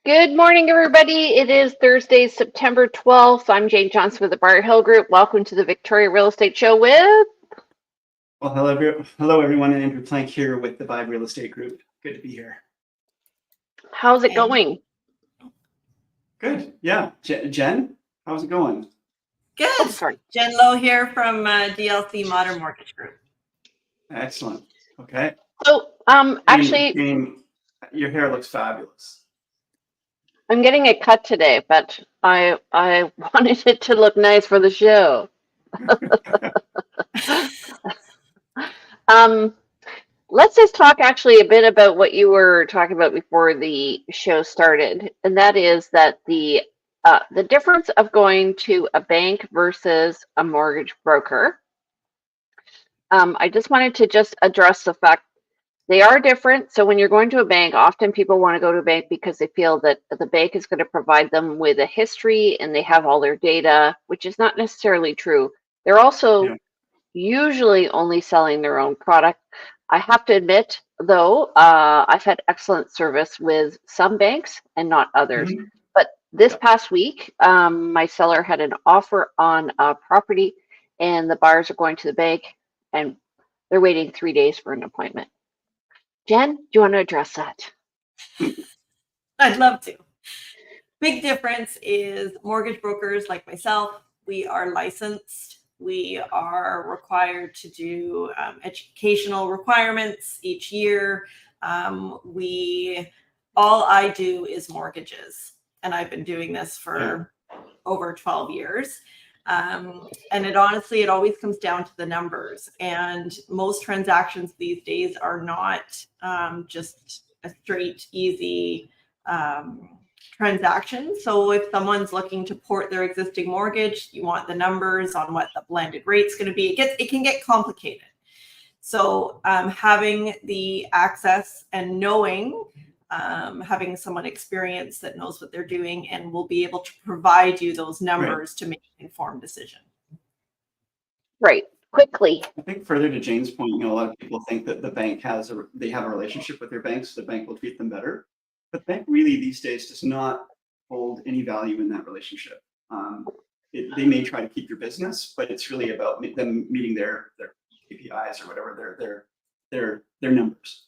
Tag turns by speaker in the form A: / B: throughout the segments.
A: Good morning, everybody. It is Thursday, September 12th. I'm Jane Johnson with the Briar Hill Group. Welcome to the Victoria Real Estate Show with...
B: Well, hello everyone. Andrew Plank here with the Vibe Real Estate Group. Good to be here.
A: How's it going?
B: Good. Yeah. Jen, how's it going?
C: Good.
A: Oh, sorry.
C: Jen Lowe here from DLC Modern Mortgage Group.
B: Excellent. Okay.
A: So, actually,
B: Jane, your hair looks fabulous.
A: I'm getting it cut today, but I wanted it to look nice for the show. Let's just talk actually a bit about what you were talking about before the show started, and that is that the difference of going to a bank versus a mortgage broker. I just wanted to just address the fact they are different. So when you're going to a bank, often people want to go to a bank because they feel that the bank is going to provide them with a history and they have all their data, which is not necessarily true. They're also usually only selling their own product. I have to admit, though, I've had excellent service with some banks and not others.
B: Mm-hmm.
A: But this past week, my seller had an offer on a property and the buyers are going to the bank and they're waiting 3 days for an appointment. Jen, do you want to address that?
C: I'd love to. Big difference is mortgage brokers like myself, we are licensed. We are required to do educational requirements each year. All I do is mortgages, and I've been doing this for over 12 years. And it always comes down to the numbers, and most transactions these days are not just a straight, easy transaction. So if someone's looking to port their existing mortgage, you want the numbers on what the blended rate's going to be. It can get complicated. So having the access and knowing, having someone experienced that knows what they're doing and will be able to provide you those numbers to make an informed decision.
A: Right. Quickly.
B: I think further to Jane's point, a lot of people think that the bank they have a relationship with their banks, the bank will treat them better. But the bank really these days does not hold any value in that relationship. They may try to keep your business, but it's really about them meeting their KPIs or whatever, their numbers.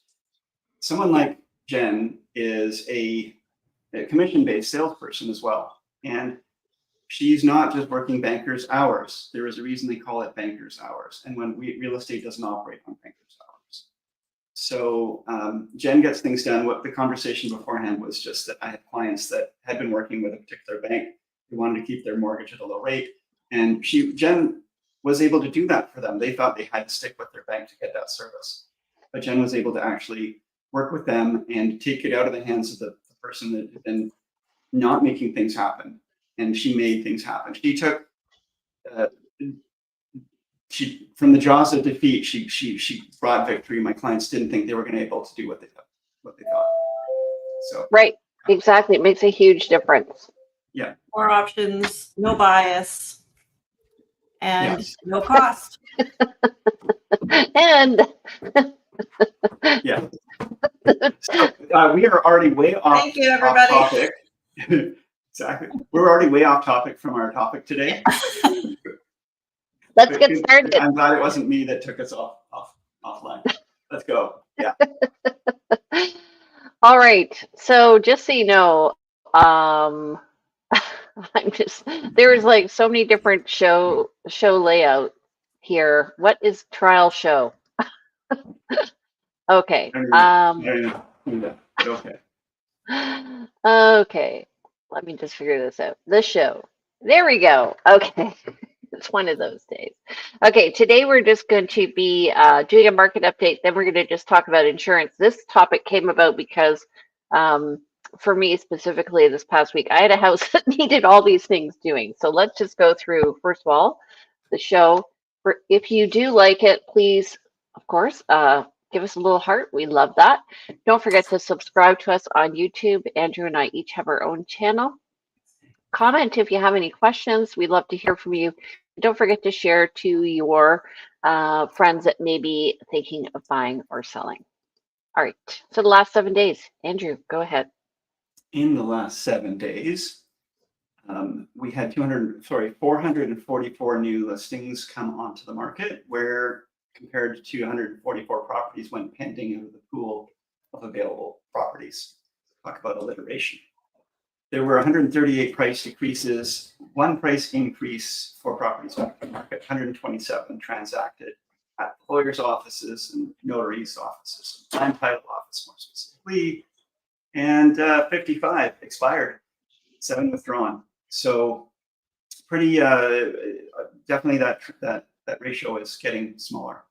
B: Someone like Jen is a commission-based salesperson as well. And she's not just working banker's hours. There is a reason they call it banker's hours. And when real estate doesn't operate on banker's hours. So Jen gets things done. What the conversation beforehand was just that I had clients that had been working with a particular bank who wanted to keep their mortgage at a low rate. And Jen was able to do that for them. They thought they had to stick with their bank to get that service. But Jen was able to actually work with them and take it out of the hands of the person that had been not making things happen. And she made things happen. She took, from the jaws of defeat, she brought victory. My clients didn't think they were going to be able to do what they thought. So
A: right, exactly. It makes a huge difference.
B: Yeah.
C: More options, no bias, and no cost.
A: And
B: yeah. So, we are already way off.
C: Thank you, everybody.
B: Off topic. Exactly. We're already way off topic from our topic today.
A: Let's get started.
B: I'm glad it wasn't me that took us offline. Let's go. Yeah.
A: All right. So just so you know, there's like so many different show layout here. What is trial show? Okay.
B: Okay.
A: Okay. Let me just figure this out. The show. There we go. Okay. It's one of those days. Okay, today we're just going to be doing a market update. Then we're going to just talk about insurance. This topic came about because for me specifically this past week, I had a house that needed all these things doing. So let's just go through, first of all, the show. If you do like it, please, of course, give us a little heart. We love that. Don't forget to subscribe to us on YouTube. Andrew and I each have our own channel. Comment if you have any questions. We'd love to hear from you. Don't forget to share to your friends that may be thinking of buying or selling. All right, so the last 7 days. Andrew, go ahead.
B: in the last 7 days, we had 444 new listings come onto the market, where compared to 144 properties went pending out of the pool of available properties. Talk about alliteration. There were 138 price decreases, 1 price increase for properties on the market, 127 transacted at lawyers' offices and notaries' offices, land title office more specifically, and 55 expired, 7 withdrawn. So pretty definitely that ratio is getting smaller.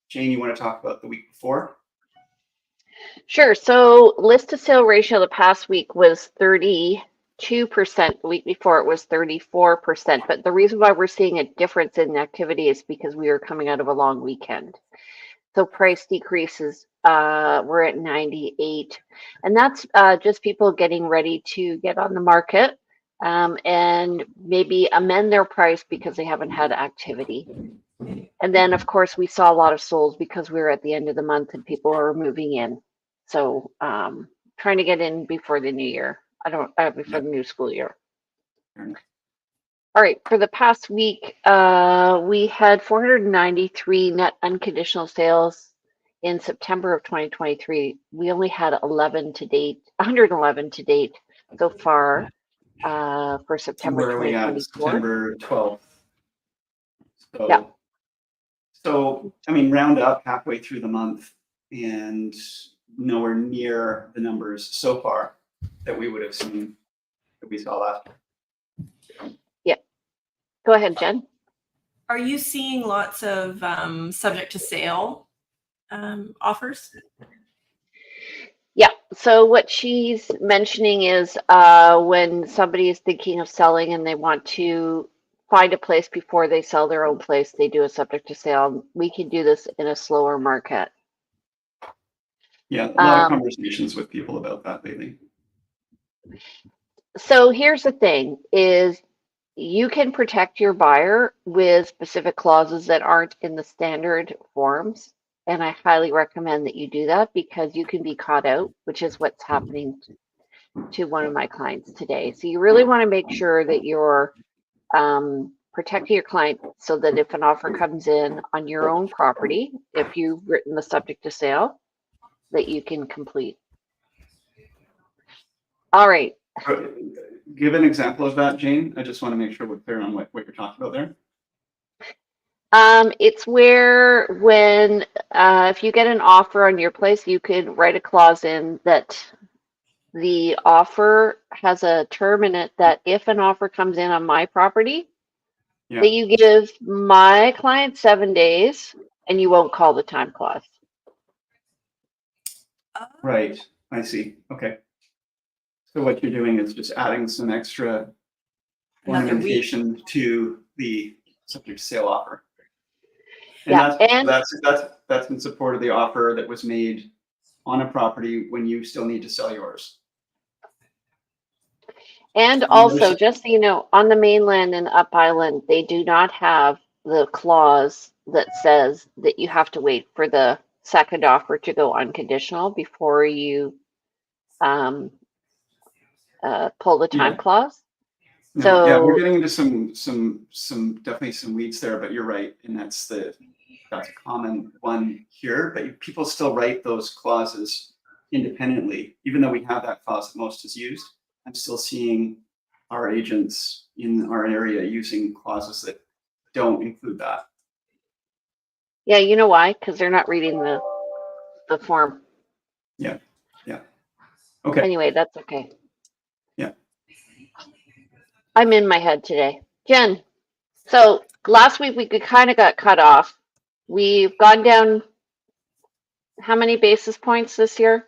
B: Jane, you want to talk about the week before?
A: Sure. So list to sale ratio the past week was 32%. The week before it was 34%. But the reason why we're seeing a difference in activity is because we are coming out of a long weekend. So price decreases, we're at 98. And that's just people getting ready to get on the market and maybe amend their price because they haven't had activity. And then, of course, we saw a lot of solds because we were at the end of the month and people are moving in. So trying to get in before the new year. Before the new school year. All right, for the past week, we had 493 net unconditional sales in September of 2023. We only had 111 to date so far for September
B: Where are we at?
A: 2024.
B: September 12th. So,
A: Yeah.
B: So, I mean, round up halfway through the month and nowhere near the numbers so far that we would have seen, that we saw last year.
A: Yeah. Go ahead, Jen.
C: Are you seeing lots of subject to sale offers?
A: Yeah. So what she's mentioning is when somebody is thinking of selling and they want to find a place before they sell their own place, they do a subject to sale. We can do this in a slower market.
B: Yeah, a lot of conversations with people about that lately.
A: So here's the thing is you can protect your buyer with specific clauses that aren't in the standard forms. And I highly recommend that you do that because you can be caught out, which is what's happening to one of my clients today. So you really want to make sure that you're protecting your client so that if an offer comes in on your own property, if you've written the subject to sale, that you can complete. All right.
B: Give an example of that, Jane. I just want to make sure we're clear on what you're talking about there.
A: It's where when if you get an offer on your place, you could write a clause in that the offer has a term in it that if an offer comes in on my property, that you give my client 7 days and you won't call the time clause.
B: Right, I see. Okay. So what you're doing is just adding some extra ornamentation to the subject to sale offer. And that's in support of the offer that was made on a property when you still need to sell yours.
A: And also, just so you know, on the mainland and Up Island, they do not have the clause that says that you have to wait for the second offer to go unconditional before you pull the time clause.
B: No,
A: So
B: yeah, we're getting into some definitely some weeds there, but you're right, and that's a common one here. But people still write those clauses independently, even though we have that clause that most is used. I'm still seeing our agents in our area using clauses that don't include that.
A: Yeah, you know why? Because they're not reading the form.
B: Yeah, yeah. Okay.
A: Anyway, that's okay.
B: Yeah.
A: I'm in my head today. Jen, so last week we kind of got cut off. We've gone down how many basis points this year?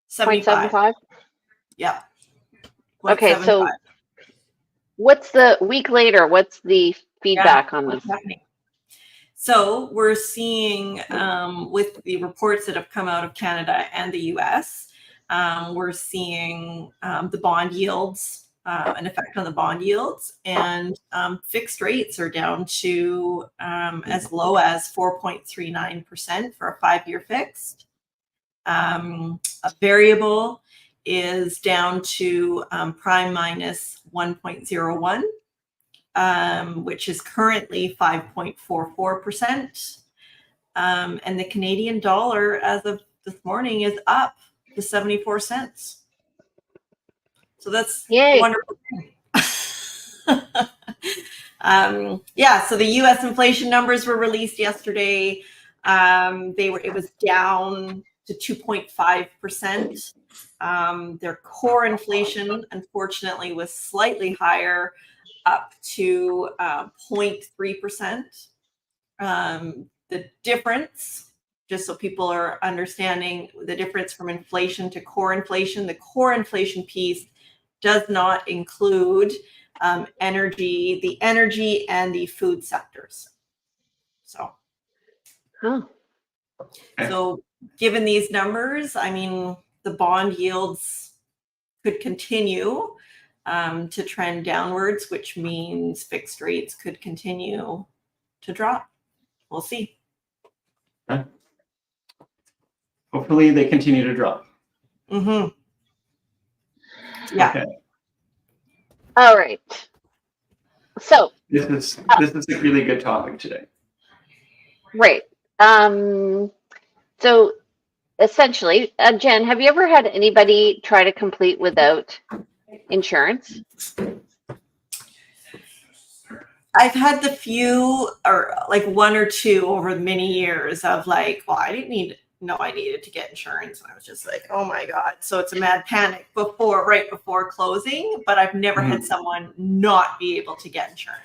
C: 75. Yeah.
A: Okay, so what's the week later? What's the feedback on this?
C: Happening? So we're seeing with the reports that have come out of Canada and the US, we're seeing the bond yields, an effect on the bond yields, and fixed rates are down to as low as 4.39% for a 5-year fixed. A variable is down to prime minus 1.01, which is currently 5.44%. And the Canadian dollar as of this morning is up to 74 cents. So that's
A: Yay.
C: a wonderful thing. Yeah, so the US inflation numbers were released yesterday. It was down to 2.5%. Their core inflation, unfortunately, was slightly higher, up to 0.3%. The difference, just so people are understanding the difference from inflation to core inflation, the core inflation piece does not include the energy and the food sectors. So,
A: Oh,
C: so given these numbers, I mean, the bond yields could continue to trend downwards, which means fixed rates could continue to drop. We'll see.
B: Okay. Hopefully they continue to drop.
C: Mm-hmm. Yeah.
B: Okay.
A: all right. So,
B: This is a really good topic today.
A: right. So essentially, Jen, have you ever had anybody try to complete without insurance?
C: I've had the few, or like one or two over many years of like, well, I needed to get insurance. And I was just like, oh my God. So it's a mad panic right before closing, but I've never had someone not be able to get insurance.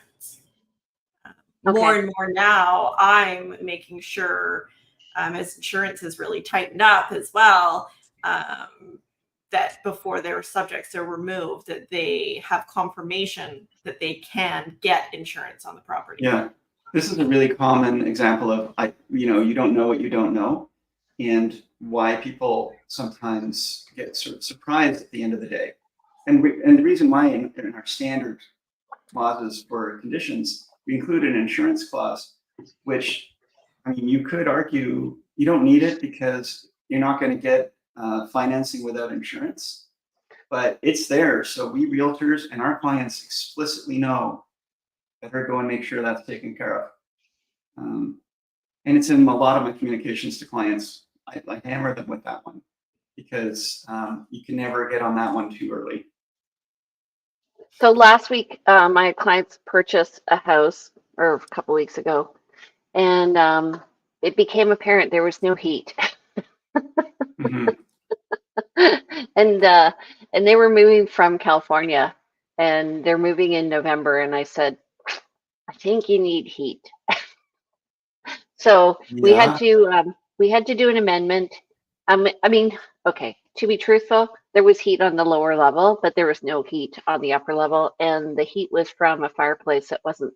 C: More and more now, I'm making sure, as insurance has really tightened up as well, that before their subjects are removed, that they have confirmation that they can get insurance on the property.
B: Yeah, this is a really common example of, you don't know what you don't know, and why people sometimes get sort of surprised at the end of the day. And the reason why in our standard clauses for conditions, we include an insurance clause, which, I mean, you could argue you don't need it because you're not going to get financing without insurance, but it's there. So we realtors and our clients explicitly know that they're going to make sure that's taken care of. And it's in a lot of my communications to clients. I hammer them with that one because you can never get on that one too early.
A: So last week, my clients purchased a house, or a couple weeks ago, and it became apparent there was no heat.
B: Mm-hmm.
A: and they were moving from California, and they're moving in November. And I said, I think you need heat. So we had to do an amendment. I mean, okay, to be truthful, there was heat on the lower level, but there was no heat on the upper level, and the heat was from a fireplace that wasn't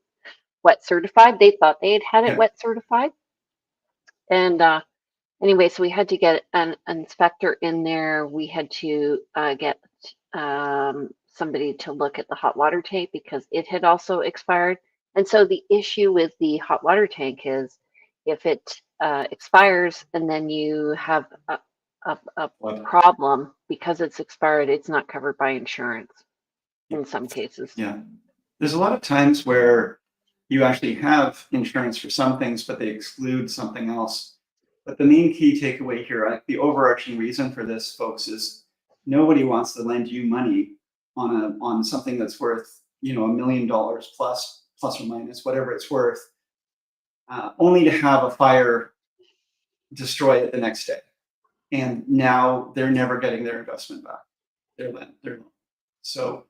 A: wet certified. They thought they had it wet certified, and anyway, so we had to get an inspector in there. We had to get somebody to look at the hot water tank because it had also expired. And so the issue with the hot water tank is if it expires and then you have a problem because it's expired, it's not covered by insurance in some cases.
B: Yeah. There's a lot of times where you actually have insurance for some things, but they exclude something else. But the main key takeaway here, the overarching reason for this, folks, is nobody wants to lend you money on something that's worth, $1 million plus or minus, whatever it's worth, only to have a fire destroy it the next day. And now they're never getting their investment back, their loan. So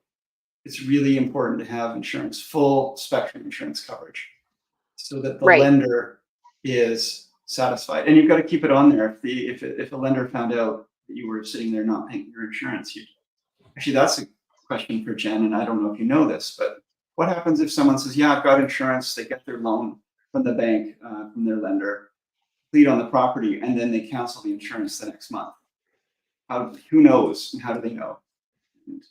B: it's really important to have insurance, full spectrum insurance coverage, so that the lender is satisfied. And you've got to keep it on there. If a lender found out that you were sitting there not paying your insurance, actually, that's a question for Jen, and I don't know if you know this, but what happens if someone says, yeah, I've got insurance, they get their loan from the bank, from their lender, complete on the property, and then they cancel the insurance the next month? Who knows, and how do they know?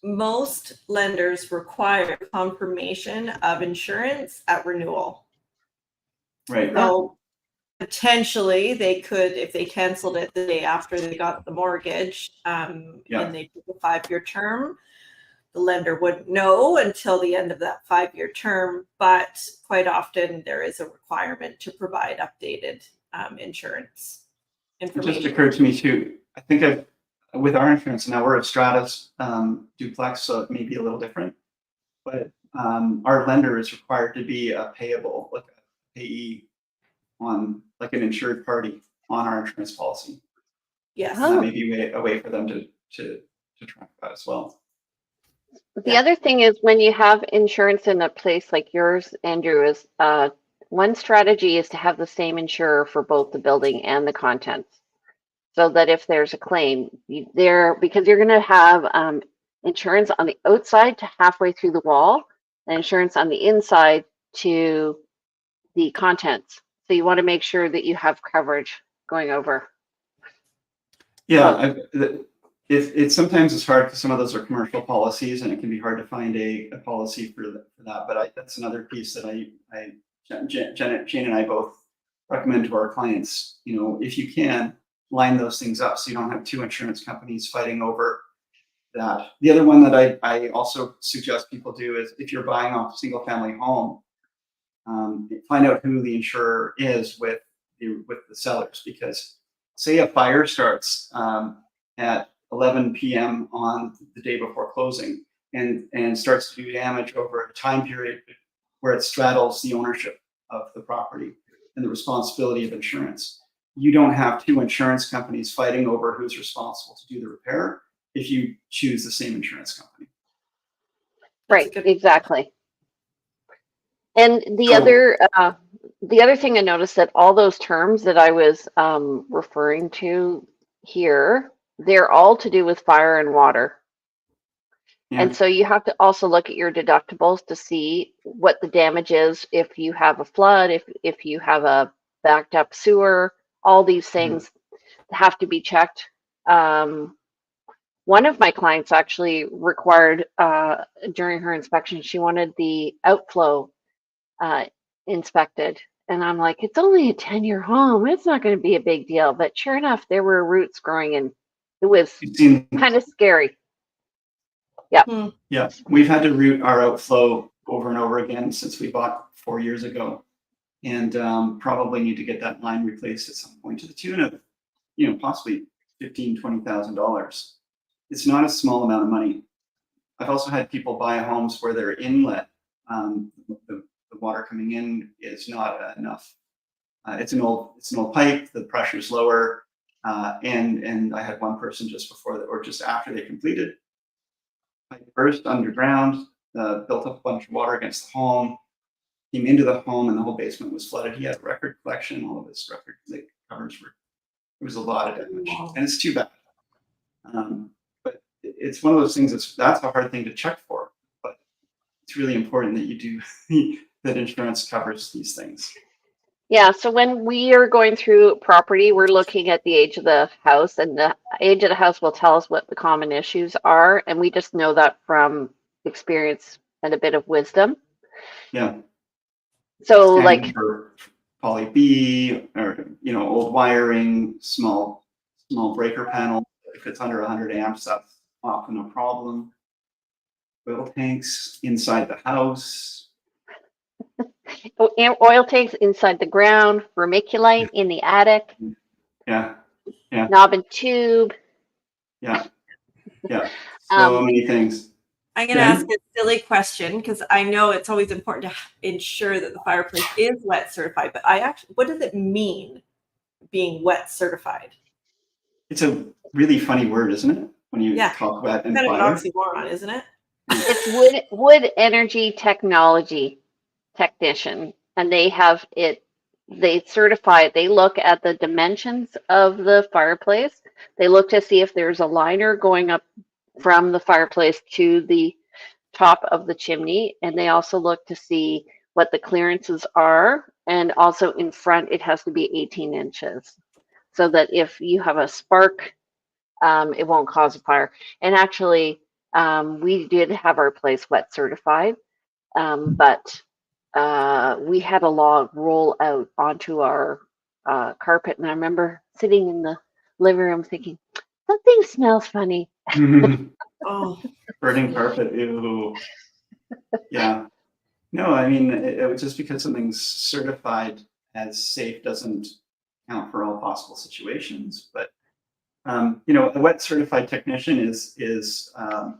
C: Most lenders require confirmation of insurance at renewal.
B: Right.
C: So potentially they could, if they canceled it the day after they got the mortgage,
B: Yeah.
C: and they took a 5-year term, the lender wouldn't know until the end of that 5-year term. But quite often there is a requirement to provide updated insurance
B: It just
C: information.
B: occurred to me too. I think with our insurance now, we're a Stratus duplex, so it may be a little different. But our lender is required to be a payable, like a payee on, like an insured party on our insurance policy.
C: Yes.
B: And that may be a way for them to track that as well.
A: The other thing is when you have insurance in a place like yours, Andrew, is one strategy is to have the same insurer for both the building and the contents. So that if there's a claim, because you're going to have insurance on the outside to halfway through the wall, and insurance on the inside to the contents. So you want to make sure that you have coverage going over.
B: Yeah, it sometimes it's hard because some of those are commercial policies, and it can be hard to find a policy for that. But that's another piece that Jane and I both recommend to our clients. You know, if you can, line those things up so you don't have two insurance companies fighting over that. The other one that I also suggest people do is if you're buying off a single family home, find out who the insurer is with the sellers, because say a fire starts at 11 p.m. on the day before closing and starts to do damage over a time period where it straddles the ownership of the property and the responsibility of insurance. You don't have two insurance companies fighting over who's responsible to do the repair if you choose the same insurance company.
A: Right, exactly. And the other thing I noticed that all those terms that I was referring to here, they're all to do with fire and water.
B: Yeah.
A: And so you have to also look at your deductibles to see what the damage is if you have a flood, if you have a backed up sewer. All these things have to be checked. One of my clients actually required during her inspection, she wanted the outflow inspected. And I'm like, it's only a 10-year home. It's not going to be a big deal. But sure enough, there were roots growing and it was kind of scary. Yeah.
B: Yeah. We've had to root our outflow over and over again since we bought 4 years ago. And probably need to get that line replaced at some point to the tune of, possibly $15,000, $20,000. It's not a small amount of money. I've also had people buy homes where their inlet, the water coming in is not enough. It's an old pipe. The pressure is lower, and I had one person just before or just after they completed. Pipe burst underground, built up a bunch of water against the home. Came into the home and the whole basement was flooded. He had a record collection. All of his record covers were. It was a lot of damage, and it's too bad. But it's one of those things that's a hard thing to check for. But it's really important that you do that insurance covers these things.
A: Yeah. So when we are going through property, we're looking at the age of the house, and the age of the house will tell us what the common issues are, and we just know that from experience and a bit of wisdom.
B: Yeah.
A: So
B: and
A: like
B: for poly B or old wiring, small breaker panel. If it's under 100 amps, that's often a problem. Oil tanks inside the house.
A: oil tanks inside the ground, vermiculite in the attic.
B: Yeah.
A: Knob and tube.
B: Yeah. So many things.
C: I'm going to ask a silly question because I know it's always important to ensure that the fireplace is wet certified, but what does it mean being wet certified?
B: It's a really funny word, isn't it? When you talk wet and
C: kind
B: fire.
C: of an oxymoron, isn't it?
A: It's wood energy technology technician, and they have it. They certify it. They look at the dimensions of the fireplace. They look to see if there's a liner going up from the fireplace to the top of the chimney, and they also look to see what the clearances are, and also in front it has to be 18 inches so that if you have a spark, it won't cause a fire. And actually, we did have our place wet certified, but we had a law roll out onto our carpet, and I remember sitting in the living room thinking, something smells funny.
C: Oh,
B: Burning carpet, ew. Yeah. No, I mean, just because something's certified as safe doesn't count for all possible situations. But a wet certified technician is a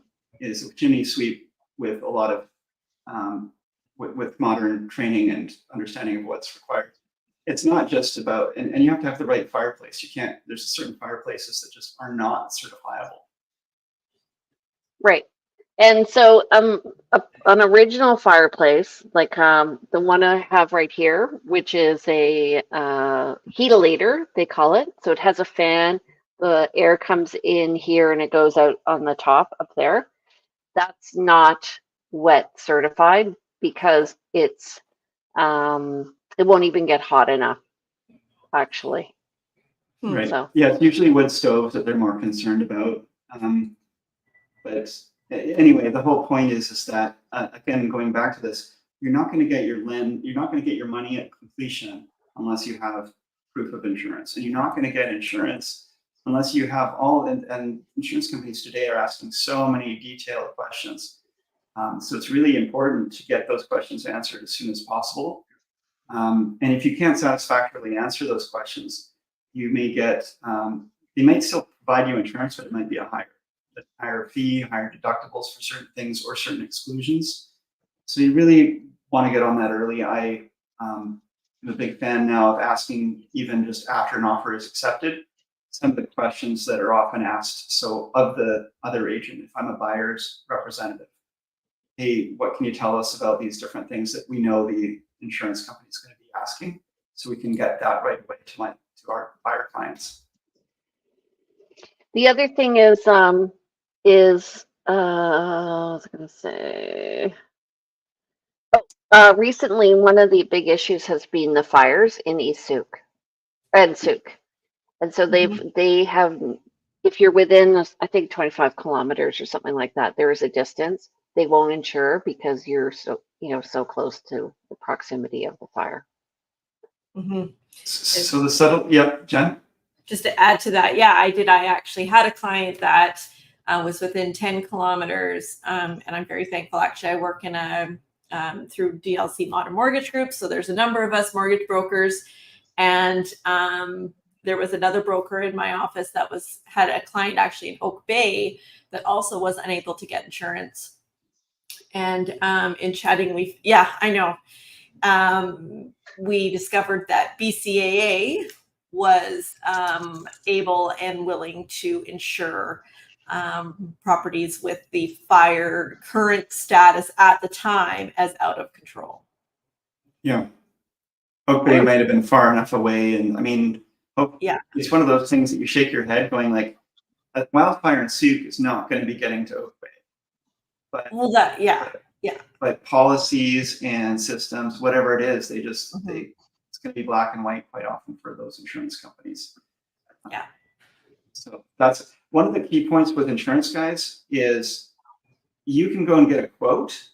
B: chimney sweep with a lot of with modern training and understanding of what's required. It's not just about, and you have to have the right fireplace. You can't. There's certain fireplaces that just are not certifiable.
A: Right. And so an original fireplace, like the one I have right here, which is a heatilator, they call it. So it has a fan, the air comes in here and it goes out on the top up there. That's not wet certified because it's it won't even get hot enough, actually.
B: Right.
A: So
B: Yeah, it's usually wood stoves that they're more concerned about. But anyway, the whole point is that again, going back to this, you're not going to get your money at completion unless you have proof of insurance, and you're not going to get insurance unless you have and insurance companies today are asking so many detailed questions. So it's really important to get those questions answered as soon as possible. And if you can't satisfactorily answer those questions, you may get, they might still provide you insurance, but it might be a higher fee, higher deductibles for certain things or certain exclusions. So you really want to get on that early. I am a big fan now of asking, even just after an offer is accepted, some of the questions that are often asked. So of the other agent, if I'm a buyer's representative, hey, what can you tell us about these different things that we know the insurance company is going to be asking, so we can get that right away to our buyer clients.
A: the other thing is I was going to say, recently one of the big issues has been the fires in East Souk and Souk, and so they have, if you're within I think 25 kilometers or something like that, there is a distance. They won't insure because you're so close to the proximity of the fire.
B: So the subtle, yep, Jen?
C: Just to add to that, yeah, I actually had a client that was within 10 kilometers. And I'm very thankful. Actually, I work in through DLC Modern Mortgage Group. So there's a number of us mortgage brokers. And there was another broker in my office that had a client actually in Oak Bay that also was unable to get insurance. And in chatting, we discovered that BCAA was able and willing to insure properties with the fire current status at the time as out of control.
B: Yeah. Oak Bay might have been far enough away. And I mean, it's one of those things that you shake your head going like, a wildfire in Souk is not going to be getting to Oak Bay. But, but policies and systems, whatever it is, it's going to be black and white quite often for those insurance companies.
C: Yeah.
B: So that's one of the key points with insurance, guys, is you can go and get a quote,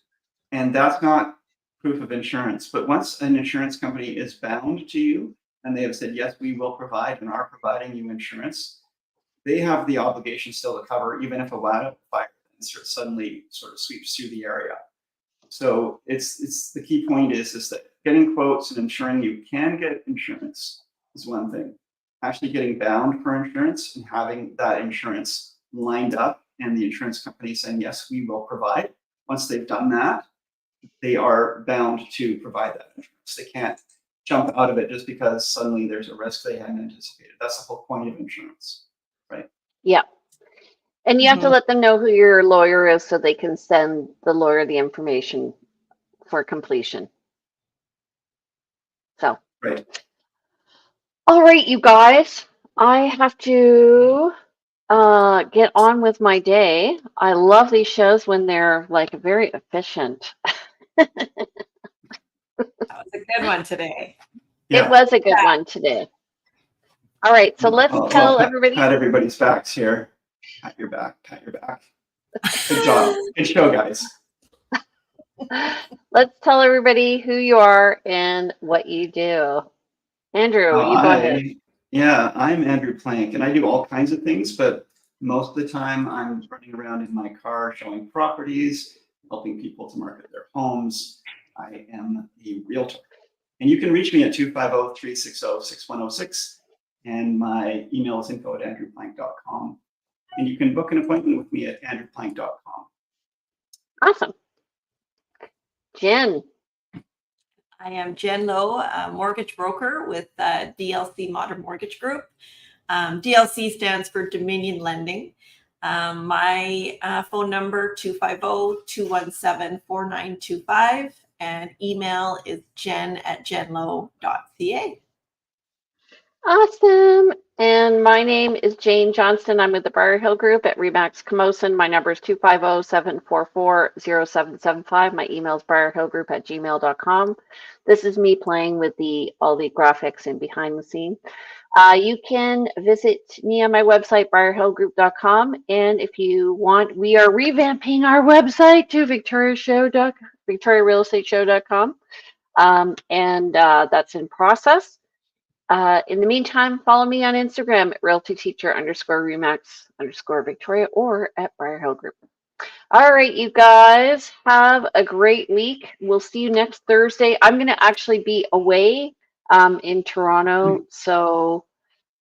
B: and that's not proof of insurance. But once an insurance company is bound to you and they have said, yes, we will provide and are providing you insurance, they have the obligation still to cover, even if a wildfire suddenly sort of sweeps through the area. So it's the key point is that getting quotes and ensuring you can get insurance is one thing. Actually getting bound for insurance and having that insurance lined up and the insurance company saying, yes, we will provide. Once they've done that, they are bound to provide that insurance. They can't jump out of it just because suddenly there's a risk they hadn't anticipated. That's the whole point of insurance, right?
A: Yeah. And you have to let them know who your lawyer is so they can send the lawyer the information for completion. So.
B: Right.
A: All right, you guys, I have to get on with my day. I love these shows when they're like very efficient.
C: That was a good one today.
B: Yeah.
A: It was a good one today. All right, so let's tell everybody.
B: Pat everybody's backs here. Pat your back. Pat your back. Good job. Good show, guys.
A: Let's tell everybody who you are and what you do. Andrew, you go ahead.
B: Yeah, I'm Andrew Plank, and I do all kinds of things, but most of the time I'm running around in my car showing properties, helping people to market their homes. I am a realtor. And you can reach me at 250-360-6106, and my email is info@andrewplank.com. And you can book an appointment with me at andrewplank.com.
A: Awesome. Jen.
C: I am Jen Lowe, a mortgage broker with DLC Modern Mortgage Group. DLC stands for Dominion Lending. My phone number 250-217-4925, and email is jen@jenlowe.ca.
A: Awesome. And my name is Jane Johnston. I'm with the Briar Hill Group at Remax Camosun. My number is 250-744-0775. My email is briarhillgroup@gmail.com. This is me playing with all the graphics and behind the scene. You can visit me on my website, briarhillgroup.com. And if you want, we are revamping our website to victoriarealestateshow.com. And that's in process. In the meantime, follow me on Instagram at realtyteacher_Remax_Victoria or at Briar Hill Group. All right, you guys, have a great week. We'll see you next Thursday. I'm going to actually be away in Toronto, so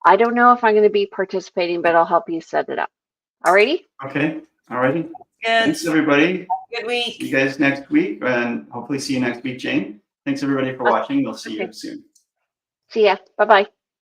A: I don't know if I'm going to be participating, but I'll help you set it up. All righty?
B: Okay. All righty.
C: Good.
B: Thanks, everybody.
C: Good week.
B: See you guys next week, and hopefully see you next week, Jane. Thanks, everybody, for watching. We'll see you soon.
A: See ya. Bye-bye.